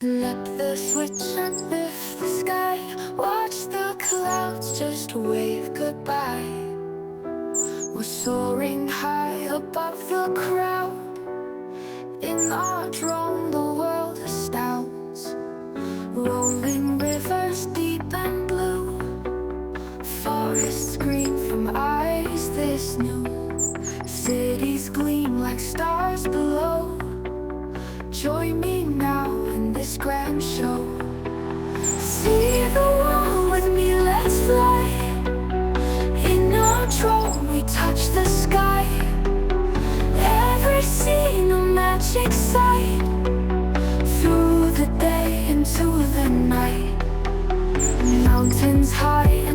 Let the switch and lift the sky. Watch the clouds just wave goodbye. We're soaring high above the crowd. In our drone the world astounds. Rolling rivers deep and blue, forests green from eyes this new. Cities gleam like stars below. Join me now in this grand show. See the world with me, let's fly. In our drone we touch the sky. Every scene a magic sight. Through the day into the night. Mountains high